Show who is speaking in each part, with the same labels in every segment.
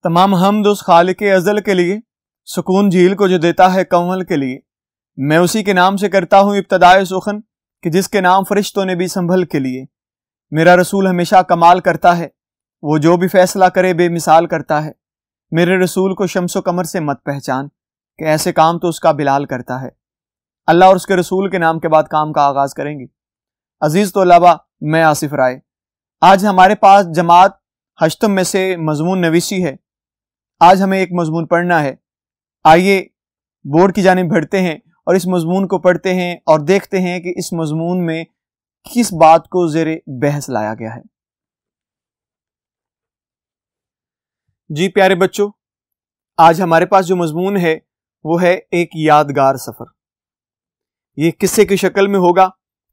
Speaker 1: تمام حمد اس خالق ازل کے لیے، سکون جھیل کو جو دیتا ہے کنول کے لیے۔ میں اسی کے نام سے کرتا ہوں ابتدائے سخن کہ جس کے نام فرشتوں نے بھی سنبھل کے لیے۔ میرا رسول ہمیشہ کمال کرتا ہے، وہ جو بھی فیصلہ کرے بے مثال کرتا ہے۔ میرے رسول کو شمس و قمر سے مت پہچان کہ ایسے کام تو اس کا بلال کرتا ہے۔ اللہ اور اس کے رسول کے نام کے بعد کام کا آغاز کریں گے۔ عزیز طلباء، میں آصف رائے۔ آج ہمارے پاس جماعت ہشتم میں سے مضمون نویسی ہے۔ آج ہمیں ایک مضمون پڑھنا ہے۔ آئیے بورڈ کی جانب بڑھتے ہیں اور اس مضمون کو پڑھتے ہیں اور دیکھتے ہیں کہ اس مضمون میں کس بات کو زیر بحث لایا گیا ہے۔ جی پیارے بچوں، آج ہمارے پاس جو مضمون ہے وہ ہے ایک یادگار سفر۔ یہ قصے کی شکل میں ہوگا،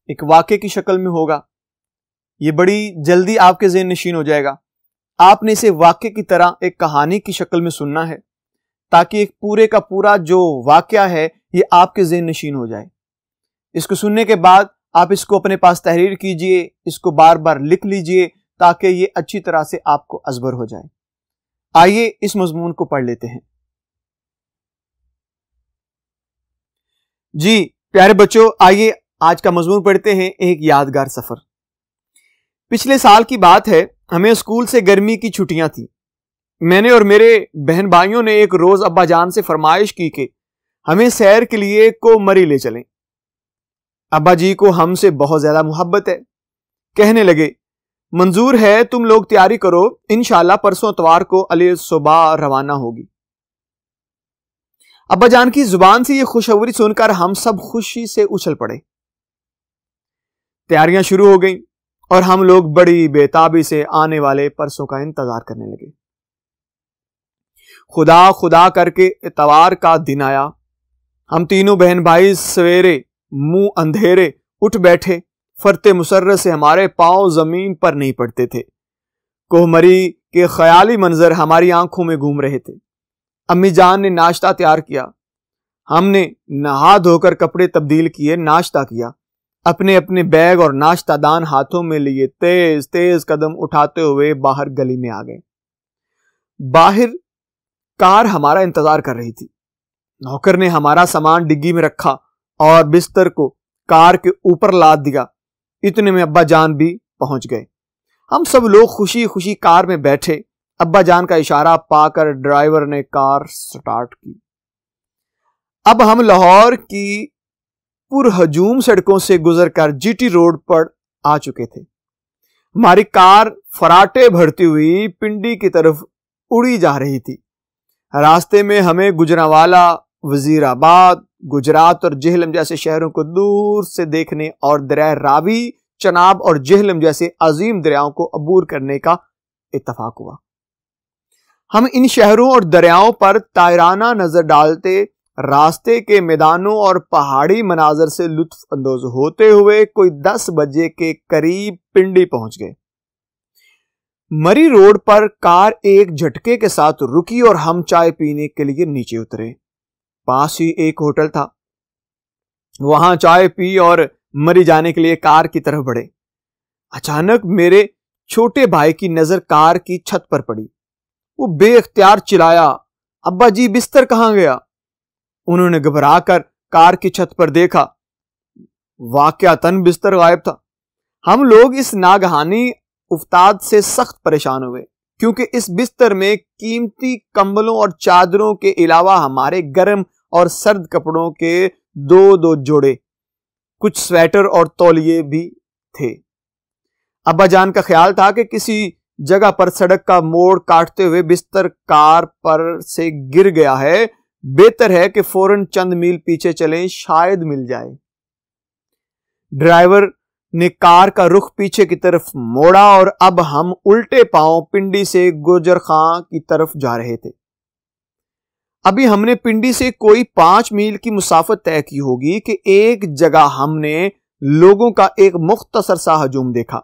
Speaker 1: ایک واقعے کی شکل میں ہوگا۔ یہ بڑی جلدی آپ کے ذہن نشین ہو جائے گا۔ آپ نے اسے واقعے کی طرح ایک کہانی کی شکل میں سننا ہے تاکہ ایک پورے کا پورا جو واقعہ ہے یہ آپ کے ذہن نشین ہو جائے۔ اس کو سننے کے بعد آپ اس کو اپنے پاس تحریر کیجئے، اس کو بار بار لکھ لیجئے تاکہ یہ اچھی طرح سے آپ کو ازبر ہو جائے۔ آئیے اس مضمون کو پڑھ لیتے ہیں۔ جی پیارے بچوں، آئیے آج کا مضمون پڑھتے ہیں، ایک یادگار سفر۔ پچھلے سال کی بات ہے، ہمیں اسکول سے گرمی کی چھٹیاں تھیں۔ میں نے اور میرے بہن بھائیوں نے ایک روز ابا جان سے فرمائش کی کہ ہمیں سیر کے لیے کومری لے چلیں۔ ابا جی کو ہم سے بہت زیادہ محبت ہے، کہنے لگے منظور ہے، تم لوگ تیاری کرو، انشاءاللہ پرسوں اتوار کو علی صبح روانہ ہوگی۔ ابا جان کی زبان سے یہ خوشخبری سن کر ہم سب خوشی سے اچھل پڑے۔ تیاریاں شروع ہو گئیں اور ہم لوگ بڑی بےتابی سے آنے والے پرسوں کا انتظار کرنے لگے۔ خدا خدا کر کے اتوار کا دن آیا۔ ہم تینوں بہن بھائی سویرے منہ اندھیرے اٹھ بیٹھے۔ فرتے مسرت سے ہمارے پاؤں زمین پر نہیں پڑتے تھے۔ کوہمری کے خیالی منظر ہماری آنکھوں میں گھوم رہے تھے۔ امی جان نے ناشتہ تیار کیا۔ ہم نے نہا دھو کر کپڑے تبدیل کیے، ناشتہ کیا، اپنے اپنے بیگ اور ناشتہ دان ہاتھوں میں لیے تیز تیز قدم اٹھاتے ہوئے باہر گلی میں آ گئے۔ باہر کار ہمارا انتظار کر رہی تھی۔ نوکر نے ہمارا سامان ڈگی میں رکھا اور بستر کو کار کے اوپر لاد دیا۔ اتنے میں ابا جان بھی پہنچ گئے۔ ہم سب لوگ خوشی خوشی کار میں بیٹھے۔ ابا جان کا اشارہ پا کر ڈرائیور نے کار سٹارٹ کی۔ اب ہم لاہور کی پرہجوم سڑکوں سے گزر کر جی ٹی روڈ پر آ چکے تھے۔ ہماری کار فراٹے بھرتی ہوئی پنڈی کی طرف اڑی جا رہی تھی۔ راستے میں ہمیں گجرانوالہ، وزیر آباد، گجرات اور جہلم جیسے شہروں کو دور سے دیکھنے اور دریائے راوی، چناب اور جہلم جیسے عظیم دریاؤں کو عبور کرنے کا اتفاق ہوا۔ ہم ان شہروں اور دریاؤں پر طائرانہ نظر ڈالتے راستے کے میدانوں اور پہاڑی مناظر سے لطف اندوز ہوتے ہوئے کوئی 10 بجے کے قریب پنڈی پہنچ گئے۔ مری روڈ پر کار ایک جھٹکے کے ساتھ رکی اور ہم چائے پینے کے لیے نیچے اترے۔ پاس ہی ایک ہوٹل تھا، وہاں چائے پی اور مری جانے کے لیے کار کی طرف بڑھے۔ اچانک میرے چھوٹے بھائی کی نظر کار کی چھت پر پڑی۔ وہ بے اختیار چلایا، ابا جی بستر کہاں گیا؟ انہوں نے گھبرا کر کار کی چھت پر دیکھا، واقعتاً بستر غائب تھا۔ ہم لوگ اس ناگہانی افتاد سے سخت پریشان ہوئے، کیونکہ اس بستر میں قیمتی کمبلوں اور چادروں کے علاوہ ہمارے گرم اور سرد کپڑوں کے 2 جوڑے، کچھ سویٹر اور تولیے بھی تھے۔ ابا جان کا خیال تھا کہ کسی جگہ پر سڑک کا موڑ کاٹتے ہوئے بستر کار پر سے گر گیا ہے، بہتر ہے کہ فوراً چند میل پیچھے چلیں، شاید مل جائے۔ ڈرائیور نے کار کا رخ پیچھے کی طرف موڑا اور اب ہم الٹے پاؤں پنڈی سے گوجر خاں کی طرف جا رہے تھے۔ ابھی ہم نے پنڈی سے کوئی 5 میل کی مسافت طے کی ہوگی کہ ایک جگہ ہم نے لوگوں کا ایک مختصر سا ہجوم دیکھا۔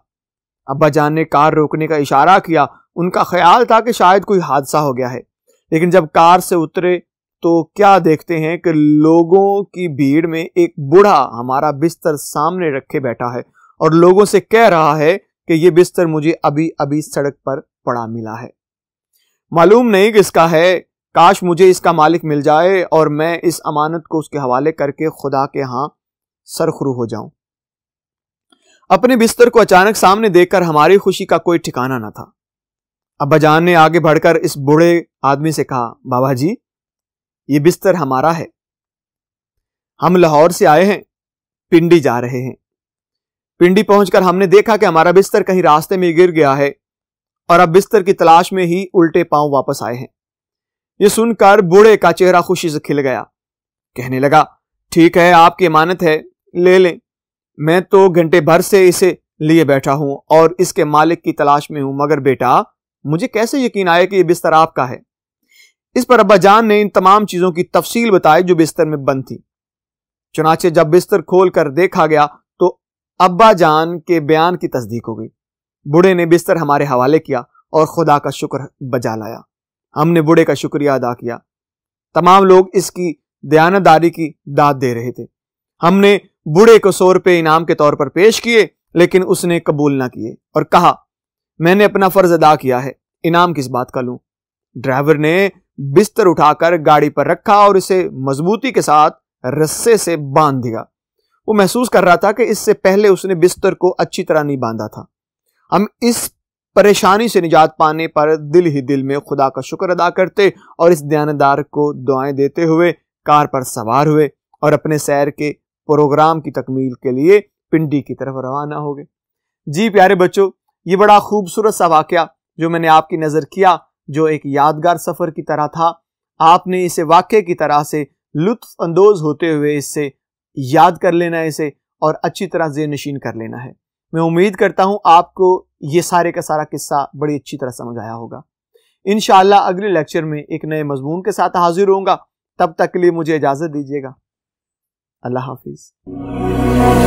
Speaker 1: ابا جان نے کار روکنے کا اشارہ کیا۔ ان کا خیال تھا کہ شاید کوئی حادثہ ہو گیا ہے، لیکن جب کار سے اترے تو کیا دیکھتے ہیں کہ لوگوں کی بھیڑ میں ایک بوڑھا ہمارا بستر سامنے رکھے بیٹھا ہے اور لوگوں سے کہہ رہا ہے کہ یہ بستر مجھے ابھی ابھی سڑک پر پڑا ملا ہے۔ معلوم نہیں کس کا ہے، کاش مجھے اس کا مالک مل جائے اور میں اس امانت کو اس کے حوالے کر کے خدا کے ہاں سرخرو ہو جاؤں۔ اپنے بستر کو اچانک سامنے دیکھ کر ہماری خوشی کا کوئی ٹھکانہ نہ تھا۔ ابا جان نے آگے بڑھ کر اس بوڑھے آدمی سے کہا، بابا جی یہ بستر ہمارا ہے، ہم لاہور سے آئے ہیں، پنڈی جا رہے ہیں۔ پنڈی پہنچ کر ہم نے دیکھا کہ ہمارا بستر کہیں راستے میں گر گیا ہے اور اب بستر کی تلاش میں ہی الٹے پاؤں واپس آئے ہیں۔ یہ سن کر بوڑھے کا چہرہ خوشی سے کھل گیا، کہنے لگا، ٹھیک ہے، آپ کی امانت ہے، لے لیں، میں تو گھنٹے بھر سے اسے لیے بیٹھا ہوں اور اس کے مالک کی تلاش میں ہوں، مگر بیٹا مجھے کیسے یقین آئے کہ یہ بستر آپ کا ہے؟ اس پر ابا جان نے ان تمام چیزوں کی تفصیل بتائی جو بستر میں بند تھی۔ چنانچہ جب بستر کھول کر دیکھا گیا تو ابا جان کے بیان کی تصدیق ہو گئی۔ بوڑھے نے بستر ہمارے حوالے کیا اور خدا کا شکر بجا لایا۔ ہم نے بوڑھے کا شکریہ ادا کیا۔ تمام لوگ اس کی دیانتداری کی داد دے رہے تھے۔ ہم نے بوڑھے کو 100 روپے انعام کے طور پر پیش کیے، لیکن اس نے قبول نہ کیے اور کہا، میں نے اپنا فرض ادا کیا ہے، انعام کس بات کا لوں؟ ڈرائیور نے بستر اٹھا کر گاڑی پر رکھا اور اسے مضبوطی کے ساتھ رسے سے باندھ دیا۔ وہ محسوس کر رہا تھا کہ اس سے پہلے اس نے بستر کو اچھی طرح نہیں باندھا تھا۔ ہم اس پریشانی سے نجات پانے پر دل ہی دل میں خدا کا شکر ادا کرتے اور اس دیانتدار کو دعائیں دیتے ہوئے کار پر سوار ہوئے اور اپنے سیر کے پروگرام کی تکمیل کے لیے پنڈی کی طرف روانہ ہو گئے۔ جی پیارے بچوں، یہ بڑا خوبصورت سا واقعہ جو میں نے آپ کی نظر کیا، جو ایک یادگار سفر کی طرح تھا، آپ نے اسے واقعے کی طرح سے لطف اندوز ہوتے ہوئے اس سے یاد کر لینا اسے اور اچھی طرح ذہن نشین کر لینا ہے۔ میں امید کرتا ہوں آپ کو یہ سارے کا سارا قصہ بڑی اچھی طرح سمجھ آیا ہوگا۔ انشاءاللہ اگلے لیکچر میں ایک نئے مضمون کے ساتھ حاضر ہوں گا۔ تب تک کے لیے مجھے اجازت دیجیے گا۔ اللہ حافظ۔